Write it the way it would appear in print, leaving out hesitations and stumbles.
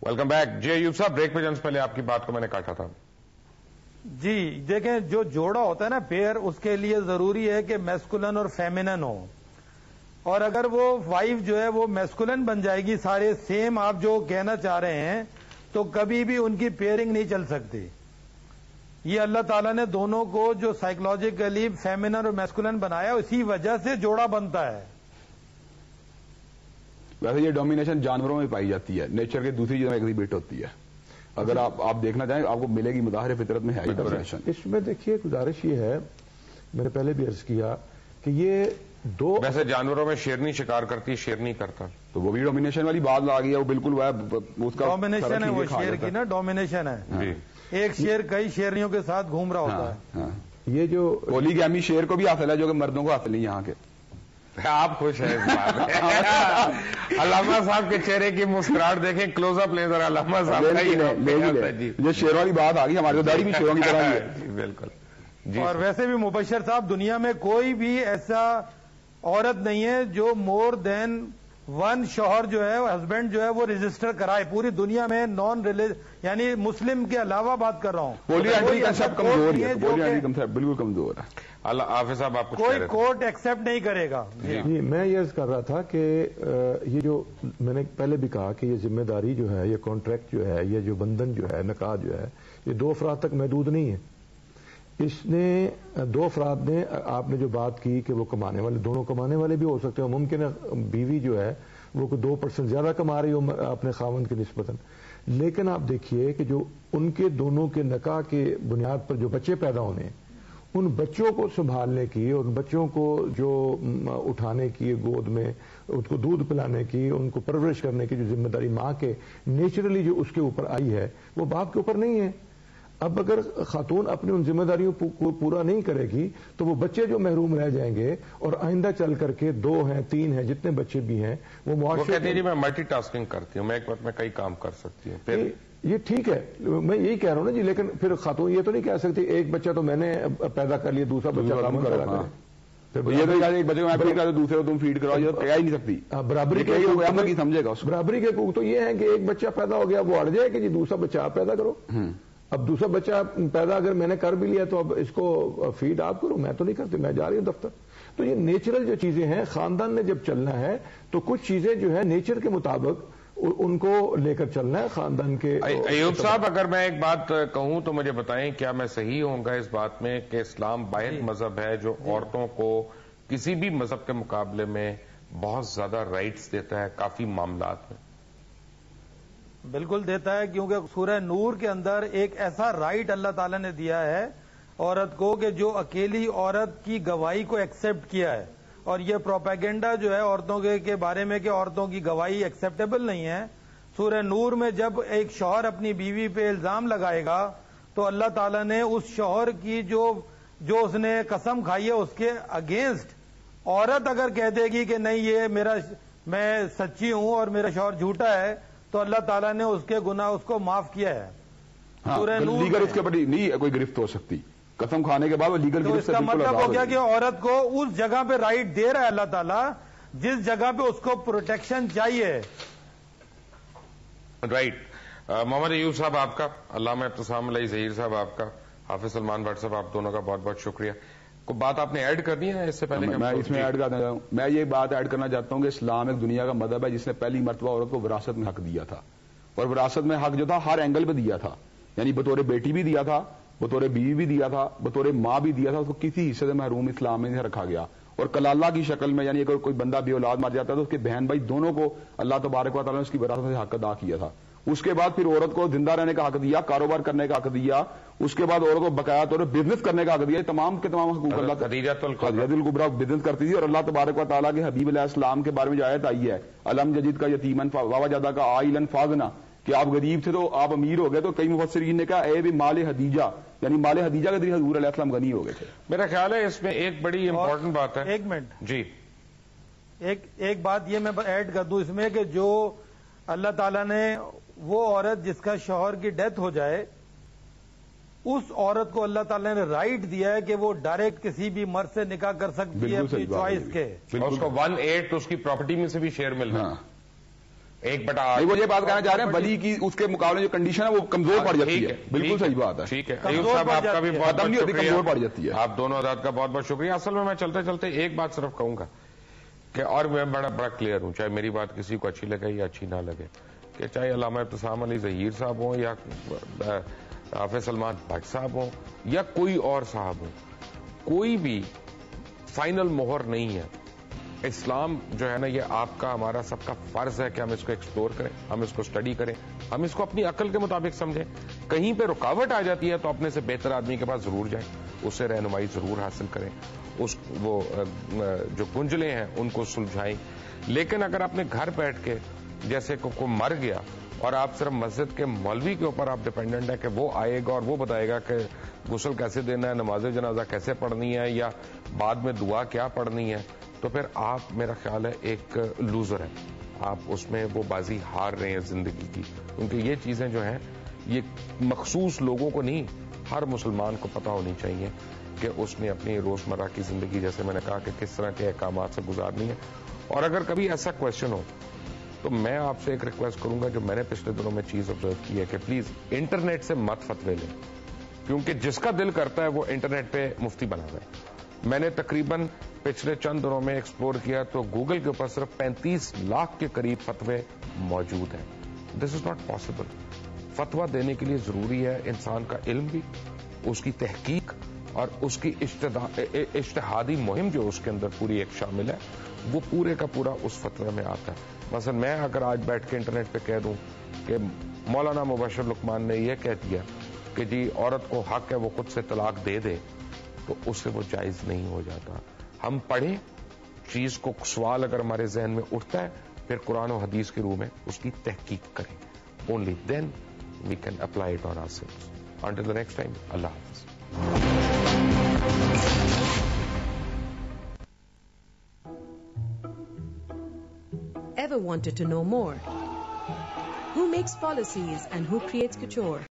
Welcome back. جی ایوب صاحب, break پہ جانے سے پہلے آپ کی بات کو میں نے کاٹا تھا. جی دیکھیں, جو جوڑا ہوتا ہے نا پیئر, اس کے لیے ضروری ہے کہ میسکولن اور فیمینن ہو, اور اگر وہ وائف جو ہے وہ میسکولن بن جائے گی, سارے سیم آپ جو کہنا چاہ رہے ہیں, تو کبھی بھی ان کی پیئرنگ نہیں چل سکتی. یہ اللہ تعالیٰ نے دونوں کو جو سائیکولوجیکلی فیمینن اور میسکولن بنایا, اسی وجہ سے جوڑا بنتا ہے. ویسے یہ ڈومینیشن جانوروں میں پائی جاتی ہے, نیچر کے دوسری چیزوں میں ایگزیبٹ ہوتی ہے. اگر آپ دیکھنا چاہیں آپ کو ملے گی, مظاہر فطرت میں ہے ڈومینیشن. اس میں دیکھیے گزارش یہ ہے, میں نے پہلے بھی عرض کیا کہ یہ دو, ویسے جانوروں میں شیرنی شکار کرتی, شیر نہیں کرتا, تو وہ بھی ڈومینیشن والی بات آ گئی ہے. وہ بالکل اس کا ڈومینیشن ہے, وہ شیر کی نا ڈومینیشن ہے. ایک شیر کئی شیرنیوں کے ساتھ گھوم رہا ہوتا ہے. یہ جو پولی گیمی شیر کو بھی حاصل ہے, جو کہ مردوں کو حاصل نہیں یہاں کے. آپ خوش ہیں اس بات میں. علامہ صاحب کے چہرے کی مسکراہٹ دیکھیں, کلوز اپ لیں ذرا. علامہ صاحب یہ شیر والی بات آ گئی, ہماری داڑھی بھی شیروں کی طرح ہی ہے. بالکل. اور ویسے بھی مبشر صاحب, دنیا میں کوئی بھی ایسا عورت نہیں ہے جو مور دین ون شوہر جو ہے, ہسبینڈ جو ہے, وہ رجسٹر کرائے پوری دنیا میں. نان یعنی مسلم کے علاوہ بات کر رہا ہوں. پولی اینٹری کنسپٹ کمزور ہے, پولی اینٹری کنسپٹ بالکل کمزور ہے. حافظ صاحب آپ کوئی کورٹ ایکسپٹ نہیں کرے گا. جی میں یہ عرض کر رہا تھا کہ یہ جو میں نے پہلے بھی کہا کہ یہ ذمہ داری جو ہے, یہ کانٹریکٹ جو ہے, یہ جو بندھن جو ہے, نکاح جو ہے, یہ دو افراد تک محدود نہیں ہے. اس نے دو افراد نے, آپ نے جو بات کی کہ وہ کمانے والے, دونوں کمانے والے بھی ہو سکتے ہیں. ممکن ہے بیوی جو ہے وہ 2% زیادہ کما رہی ہو اپنے خاوند کے نسبتاً, لیکن آپ دیکھیے کہ جو ان کے دونوں کے نکاح کے بنیاد پر جو بچے پیدا ہونے, ان بچوں کو سنبھالنے کی, اور ان بچوں کو جو اٹھانے کی گود میں, ان کو دودھ پلانے کی, ان کو پرورش کرنے کی جو ذمہ داری ماں کے نیچرلی جو اس کے اوپر آئی ہے, وہ باپ کے اوپر نہیں ہے. اب اگر خاتون اپنی ان ذمہ داریوں کو پورا نہیں کرے گی تو وہ بچے جو محروم رہ جائیں گے, اور آئندہ چل کر کے 2 ہیں 3 ہیں جتنے بچے بھی ہیں وہ معاشرے کہتے ہیں میں ملٹی ٹاسکنگ کرتی ہوں, میں ایک وقت میں کئی کام کر سکتی ہوں. پھر یہ ٹھیک ہے, میں یہی کہہ رہا ہوں نا جی, لیکن پھر خاتون یہ تو نہیں کہہ سکتی ایک بچہ تو میں نے پیدا کر لیا, دوسرا بچہ کام کر رہا ہے. یہ تو ایک بچے کو میں فیڈ کرا, دوسرے کو تم فیڈ کراؤ, یہ تو کہہ ہی نہیں سکتی. برابری کے حقوق سمجھے گا. برابری کے حقوق تو یہ ہے کہ ایک بچہ پیدا ہو گیا, وہ اڑ جائے کہ جی دوسرا بچہ آپ پیدا کرو. اب دوسرا بچہ پیدا اگر میں نے کر بھی لیا تو اب اس کو فیڈ آپ کرو, میں تو نہیں کرتی, میں جا رہی ہوں دفتر. تو یہ نیچرل جو چیزیں ہیں, خاندان نے جب چلنا ہے تو کچھ چیزیں جو ہے نیچر کے مطابق ان کو لے کر چلنا ہے خاندان کے. ایوب صاحب, اگر میں ایک بات کہوں تو مجھے بتائیں, کیا میں صحیح ہوں گا اس بات میں کہ اسلام واحد مذہب ہے جو عورتوں کو کسی بھی مذہب کے مقابلے میں بہت زیادہ رائٹس دیتا ہے کافی معاملات میں؟ بالکل دیتا ہے, کیونکہ سورہ نور کے اندر ایک ایسا رائٹ اللہ تعالیٰ نے دیا ہے عورت کو کہ جو اکیلی عورت کی گواہی کو ایکسپٹ کیا ہے. اور یہ پروپیگنڈا جو ہے عورتوں کے بارے میں کہ عورتوں کی گواہی ایکسپٹیبل نہیں ہے, سورہ نور میں جب ایک شوہر اپنی بیوی پہ الزام لگائے گا تو اللہ تعالیٰ نے اس شوہر کی جو اس نے قسم کھائی ہے اس کے اگینسٹ عورت اگر کہہ دے گی کہ نہیں یہ میں سچی ہوں اور میرا شوہر جھوٹا ہے, تو اللہ تعالیٰ نے اس کے گناہ اس کو معاف کیا ہے. لیگل اس کے اوپر نہیں کوئی گرفت ہو سکتی, قسم کھانے کے بعد وہ لیگل گرفت. اس کا مطلب ہو گیا کہ عورت کو اس جگہ پہ رائٹ دے رہا ہے اللہ تعالیٰ جس جگہ پہ اس کو پروٹیکشن چاہیے. رائٹ. محمد ایوب صاحب آپ کا, علامہ ابتسام علیہ ظہیر صاحب آپ کا, حافظ سلمان بٹ صاحب آپ دونوں کا بہت بہت شکریہ. کوئی بات آپ نے ایڈ کرنی ہے اس سے پہلے؟ میں اس میں ایڈ کرنا چاہتا ہوں, میں یہ بات ایڈ کرنا چاہتا ہوں کہ اسلام ایک دنیا کا مذہب ہے جس نے پہلی مرتبہ عورت کو وراثت میں حق دیا تھا, اور وراثت میں حق جو تھا ہر اینگل پہ دیا تھا. یعنی بطور بیٹی بھی دیا تھا, بطور بیوی بھی دیا تھا, بطور ماں بھی دیا تھا. اس کو کسی حصے سے محروم اسلام میں رکھا گیا, اور کلالہ کی شکل میں, یعنی اگر کوئی بندہ بے اولاد مر جاتا ہے تو اس کے بہن بھائی دونوں کو اللہ تبارک و تعالیٰ نے اس کی وراثت سے حق ادا کیا تھا. اس کے بعد پھر عورت کو زندہ رہنے کا حق دیا, کاروبار کرنے کا حق دیا, اس کے بعد عورت کو بقایا طور پر بزنس کرنے کا حق دیا. تمام کے تمام حقوق اللہ خدیجۃ الکبریٰ بزنس کرتی تھی, اور اللہ تبارک و تعالیٰ کے حبیب علیہ السلام کے بارے میں جو آیت آئی ہے, علم جدید کا یتیمن ووجدہ کا عائلن فاغنا, کہ آپ غریب تھے تو آپ امیر ہو گئے. تو کئی مفسرین نے کہا اے بھی مال حدیجہ, یعنی مال حدیجہ کے ذریعے حضور علیہ السلام غنی ہو گئے تھے. میرا خیال ہے اس میں ایک بڑی امپورٹنٹ بات ہے. ایک منٹ جی, ایک بات یہ میں ایڈ کر دوں اس میں کہ جو اللہ تعالیٰ نے وہ عورت جس کا شوہر کی ڈیتھ ہو جائے, اس عورت کو اللہ تعالیٰ نے رائٹ دیا ہے کہ وہ ڈائریکٹ کسی بھی مرد سے نکاح کر سکتی ہے اپنی چوائس کے, اس کو 1/8 اس کی پراپرٹی میں سے بھی شیئر مل رہا ہے. 1/8 نہیں، وہ یہ بات کہنا چاہ رہے ہیں ولی کی اس کے مقابلے جو کنڈیشن ہے وہ کمزور پڑ جاتی ہے. بالکل صحیح بات ہے. ٹھیک ہے ایوب صاحب، آپ کا بھی بہت ختم نہیں ہوتی، شکریہ. کمزور پڑ جاتی ہے. آپ دونوں حضرات کا بہت بہت شکریہ. اصل میں چلتے چلتے ایک بات صرف کہوں گا کہ، اور میں بڑا کلیئر ہوں، چاہے میری بات کسی کو اچھی لگے یا اچھی نہ لگے، کہ چاہے علامہ ابتسام علی ظہیر صاحب ہوں یا حافظ سلمان بٹ صاحب ہوں یا کوئی اور صاحب ہوں، کوئی بھی فائنل مہر نہیں ہے. اسلام جو ہے نا، یہ آپ کا ہمارا سب کا فرض ہے کہ ہم اس کو ایکسپلور کریں، ہم اس کو اسٹڈی کریں، ہم اس کو اپنی عقل کے مطابق سمجھیں. کہیں پہ رکاوٹ آ جاتی ہے تو اپنے سے بہتر آدمی کے پاس ضرور جائیں، اس سے رہنمائی ضرور حاصل کریں، وہ جو گنجلے ہیں ان کو سلجھائیں. لیکن اگر اپنے گھر بیٹھ کے جیسے کوئی مر گیا اور آپ صرف مسجد کے مولوی کے اوپر آپ ڈیپینڈنٹ ہیں کہ وہ آئے گا اور وہ بتائے گا کہ غسل کیسے دینا ہے، نماز جنازہ کیسے پڑھنی ہے، یا بعد میں دعا کیا پڑھنی ہے، تو پھر آپ میرا خیال ہے ایک لوزر ہے. آپ اس میں وہ بازی ہار رہے ہیں زندگی کی. کیونکہ یہ چیزیں جو ہیں یہ مخصوص لوگوں کو نہیں، ہر مسلمان کو پتہ ہونی چاہیے کہ اس نے اپنی روزمرہ کی زندگی، جیسے میں نے کہا، کہ کس طرح کے احکامات سے گزارنی ہے. اور اگر کبھی ایسا کویشچن ہو تو میں آپ سے ایک ریکویسٹ کروں گا، جو میں نے پچھلے دنوں میں چیز آبزرو کی ہے، کہ پلیز انٹرنیٹ سے مت فتوے لیں، کیونکہ جس کا دل کرتا ہے وہ انٹرنیٹ پہ مفتی بنا دے. میں نے تقریباً پچھلے چند دنوں میں ایکسپلور کیا تو گوگل کے اوپر صرف 35 لاکھ کے قریب فتوے موجود ہیں. دس از ناٹ پاسبل. فتویٰ دینے کے لیے ضروری ہے انسان کا علم بھی، اس کی تحقیق اور اس کی اجتہادی مہم جو اس کے اندر پوری ایک شامل ہے، وہ پورے کا پورا اس فتوے میں آتا ہے. مثلا میں اگر آج بیٹھ کے انٹرنیٹ پہ کہہ دوں کہ مولانا مبشر لقمان نے یہ کہہ دیا کہ جی عورت کو حق ہے وہ خود سے طلاق دے دے، تو اس سے وہ جائز نہیں ہو جاتا. ہم پڑھیں چیز کو، سوال اگر ہمارے ذہن میں اٹھتا ہے پھر قرآن و حدیث کے روح میں اس کی تحقیق کریں. Only then we can apply it on ourselves. Until the next time, اللہ حافظ. Ever wanted to know more? Who makes policies and who creates couture?